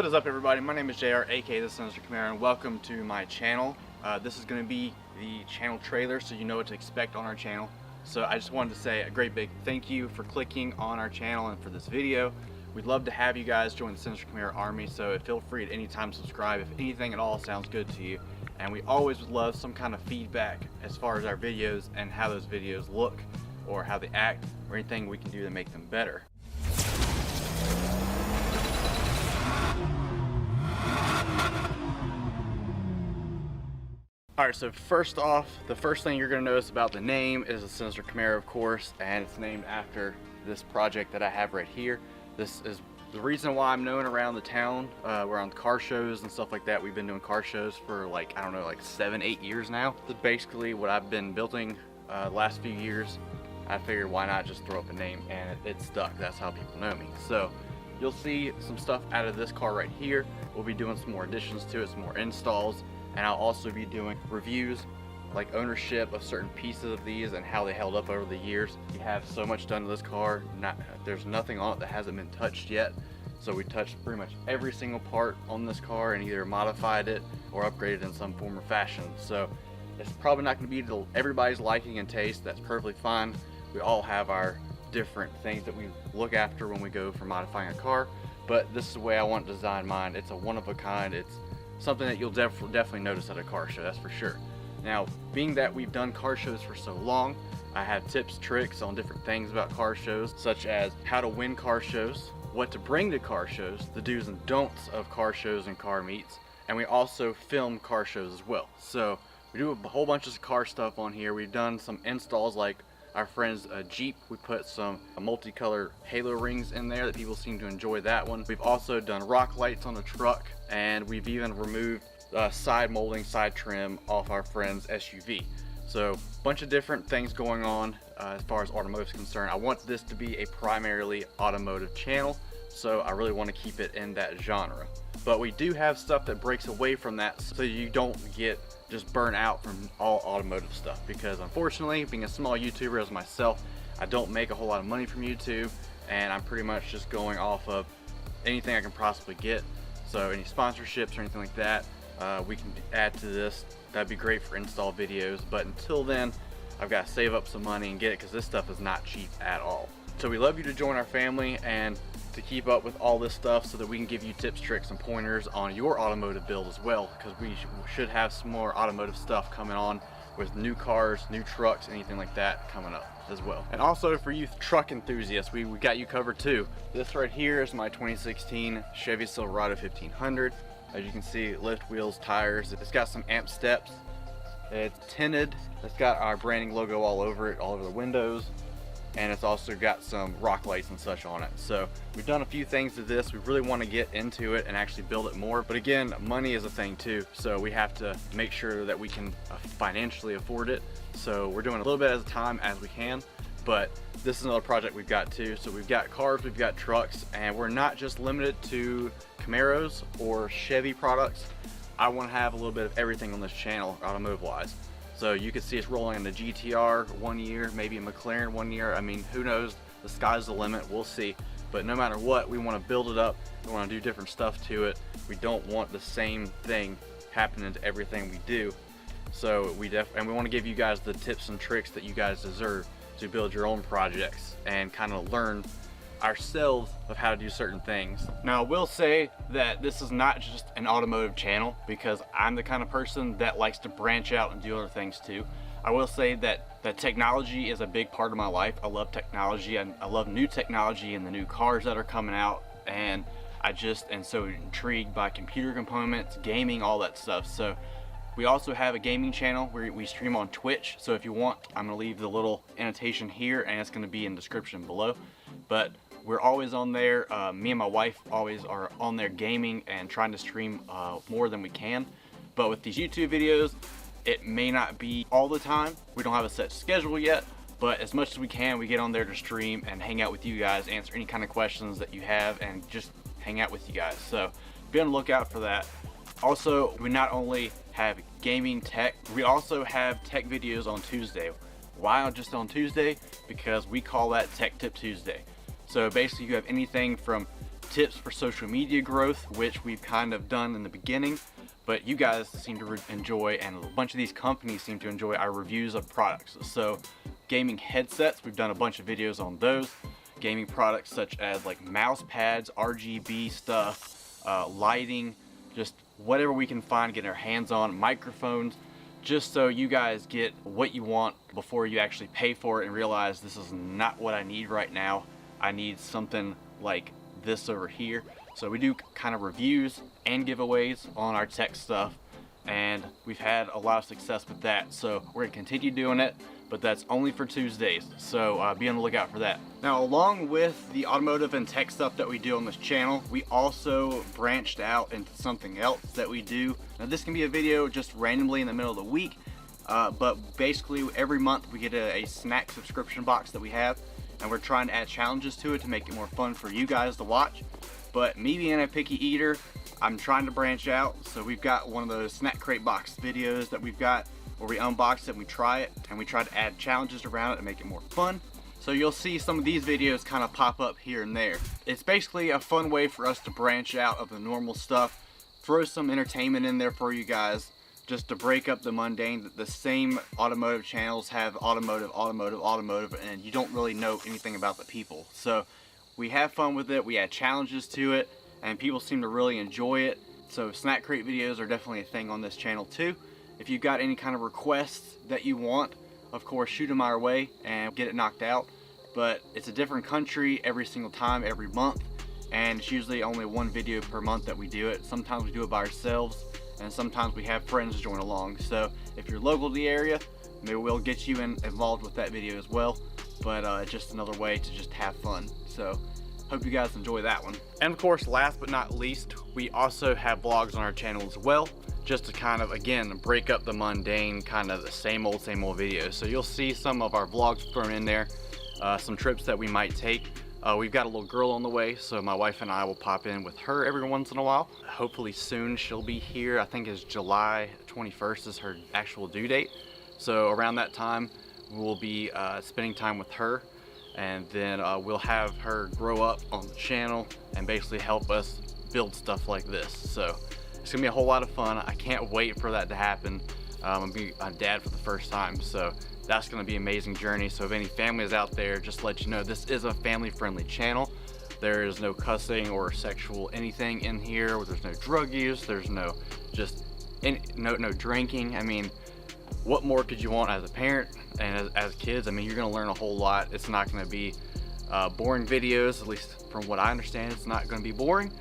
What is up, everybody? My name is JR, aka the Sinister Camaro, and welcome to my channel. This is going to be the channel trailer, so you know what to expect on our channel. So I just wanted to say a great big thank you for clicking on our channel and for this video. We'd love to have you guys join the Sinister Camaro army, so feel free at any time to subscribe if anything at all sounds good to you. And we always would love some kind of feedback as far as our videos and how those videos look, or how they act, or anything we can do to make them better. Alright, so first off, the first thing you're going to notice about the name is the Sinister Camaro, of course, and it's named after this project that I have right here. This is the reason why I'm known around the town, around car shows and stuff like that. We've been doing car shows for like, I don't know, like 7-8 years now. That's basically what I've been building the last few years. I figured why not just throw up a name, and it stuck. That's how people know me. So you'll see some stuff out of this car right here. We'll be doing some more additions to it, some more installs. And I'll also be doing reviews, like ownership of certain pieces of these and how they held up over the years. We have so much done to this car, there's nothing on it that hasn't been touched yet. So we touched pretty much every single part on this car and either modified it or upgraded in some form or fashion. So it's probably not going to be to everybody's liking and taste. That's perfectly fine. We all have our different things that we look after when we go for modifying a car, but this is the way I want to design mine. It's a one of a kind. It's something that you'll definitely notice at a car show, that's for sure. Now, being that we've done car shows for so long, I have tips, tricks on different things about car shows, such as how to win car shows, what to bring to car shows, the do's and don'ts of car shows and car meets, and we also film car shows as well. So we do a whole bunch of car stuff on here. We've done some installs like our friend's Jeep. We put some multicolored halo rings in there that people seem to enjoy that one. We've also done rock lights on the truck, and we've even removed side molding, side trim off our friend's SUV. So a bunch of different things going on as far as automotive is concerned. I want this to be a primarily automotive channel, so I really want to keep it in that genre. But we do have stuff that breaks away from that, so you don't get just burn out from all automotive stuff, because unfortunately, being a small YouTuber as myself, I don't make a whole lot of money from YouTube, and I'm pretty much just going off of anything I can possibly get. So any sponsorships or anything like that, we can add to this. That'd be great for install videos, but until then, I've got to save up some money and get it, because this stuff is not cheap at all. So we love you to join our family and to keep up with all this stuff, so that we can give you tips, tricks, and pointers on your automotive build as well, because we should have some more automotive stuff coming on with new cars, new trucks, anything like that coming up as well. And also for you truck enthusiasts, we got you covered too. This right here is my 2016 Chevy Silverado 1500. As you can see, lift wheels, tires. It's got some amp steps. It's tinted. It's got our branding logo all over it, all over the windows. And it's also got some rock lights and such on it. So we've done a few things to this. We really want to get into it and actually build it more, but again, money is a thing too, so we have to make sure that we can financially afford it. So we're doing a little bit at a time as we can, but this is another project we've got too. So we've got cars, we've got trucks, and we're not just limited to Camaros or Chevy products. I want to have a little bit of everything on this channel automotive wise. So you could see us rolling in the GTR one year, maybe a McLaren one year. I mean, who knows? The sky's the limit. We'll see. But no matter what, we want to build it up. We want to do different stuff to it. We don't want the same thing happening to everything we do. So we want to give you guys the tips and tricks that you guys deserve to build your own projects and kind of learn ourselves of how to do certain things. Now I will say that this is not just an automotive channel, because I'm the kind of person that likes to branch out and do other things too. I will say that technology is a big part of my life. I love technology, and I love new technology and the new cars that are coming out, and I just am so intrigued by computer components, gaming, all that stuff. So we also have a gaming channel where we stream on Twitch. So if you want, I'm gonna leave the little annotation here, and it's gonna be in the description below. But we're always on there. Me and my wife always are on there gaming and trying to stream more than we can. But with these YouTube videos, it may not be all the time. We don't have a set schedule yet, but as much as we can, we get on there to stream and hang out with you guys, answer any kind of questions that you have, and just hang out with you guys. So be on the lookout for that. Also, we not only have gaming tech, we also have tech videos on Tuesday. Why just on Tuesday? Because we call that Tech Tip Tuesday. So basically you have anything from tips for social media growth, which we've kind of done in the beginning, but you guys seem to enjoy, and a bunch of these companies seem to enjoy our reviews of products. So gaming headsets, we've done a bunch of videos on those. Gaming products such as like mouse pads, RGB stuff, lighting, just whatever we can find, get our hands on, microphones, just so you guys get what you want before you actually pay for it and realize this is not what I need right now. I need something like this over here. So we do kind of reviews and giveaways on our tech stuff, and we've had a lot of success with that. So we're gonna continue doing it, but that's only for Tuesdays. So be on the lookout for that. Now, along with the automotive and tech stuff that we do on this channel, we also branched out into something else that we do. Now, this can be a video just randomly in the middle of the week, but basically every month we get a snack subscription box that we have, and we're trying to add challenges to it to make it more fun for you guys to watch. But me being a picky eater, I'm trying to branch out. So we've got one of those SnackCrate box videos that we've got where we unbox it and we try it, and we try to add challenges around it to make it more fun. So you'll see some of these videos kind of pop up here and there. It's basically a fun way for us to branch out of the normal stuff, throw some entertainment in there for you guys, just to break up the mundane. The same automotive channels have automotive, and you don't really know anything about the people. So we have fun with it, we add challenges to it, and people seem to really enjoy it. So SnackCrate videos are definitely a thing on this channel too. If you've got any kind of requests that you want, of course, shoot them our way and get it knocked out. But it's a different country every single time, every month, and it's usually only one video per month that we do it. Sometimes we do it by ourselves, and sometimes we have friends join along. So if you're local to the area, maybe we'll get you involved with that video as well. But it's just another way to just have fun. So hope you guys enjoy that one. And of course, last but not least, we also have vlogs on our channel as well, just to kind of, again, break up the mundane, kind of the same old videos. So you'll see some of our vlogs thrown in there, some trips that we might take. We've got a little girl on the way, so my wife and I will pop in with her every once in a while. Hopefully soon she'll be here. I think it's July 21st is her actual due date. So around that time, we'll be spending time with her, and then we'll have her grow up on the channel and basically help us build stuff like this. So it's gonna be a whole lot of fun. I can't wait for that to happen. I'm gonna be a dad for the first time, so that's gonna be an amazing journey. So if any families out there, just to let you know, this is a family-friendly channel. There is no cussing or sexual anything in here. There's no drug use. There's no no drinking. I mean, what more could you want as a parent and as kids? I mean, you're gonna learn a whole lot. It's not gonna be boring videos, at least from what I understand. It's not gonna be boring,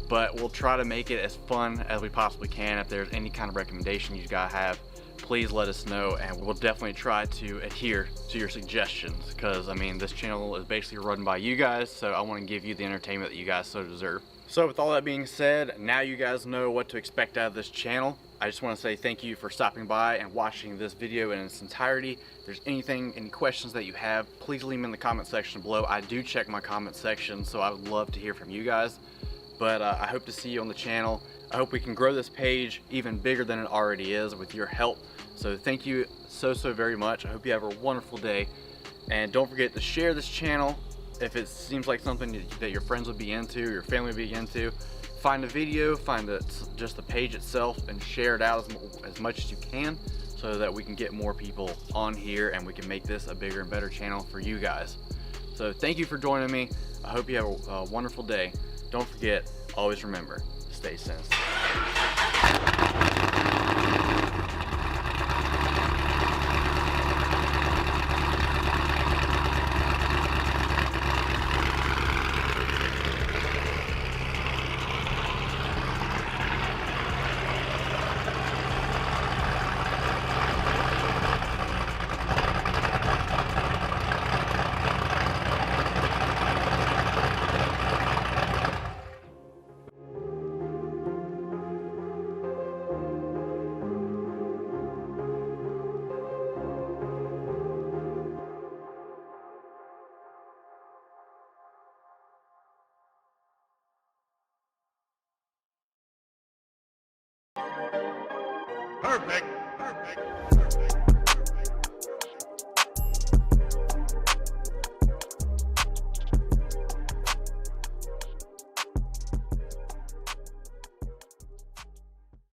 but we'll try to make it as fun as we possibly can. If there's any kind of recommendation you guys have, please let us know, and we'll definitely try to adhere to your suggestions, because I mean, this channel is basically run by you guys, so I want to give you the entertainment that you guys so deserve. So with all that being said, now you guys know what to expect out of this channel. I just want to say thank you for stopping by and watching this video in its entirety. If there's any questions that you have, please leave them in the comment section below. I do check my comment section, so I would love to hear from you guys. But I hope to see you on the channel. I hope we can grow this page even bigger than it already is with your help. So thank you so very much. I hope you have a wonderful day. And don't forget to share this channel if it seems like something that your friends would be into, your family would be into. Find a video, find just the page itself, and share it out as much as you can, so that we can get more people on here and we can make this a bigger and better channel for you guys. So thank you for joining me. I hope you have a wonderful day. Don't forget, always remember, stay sinister. Perfect.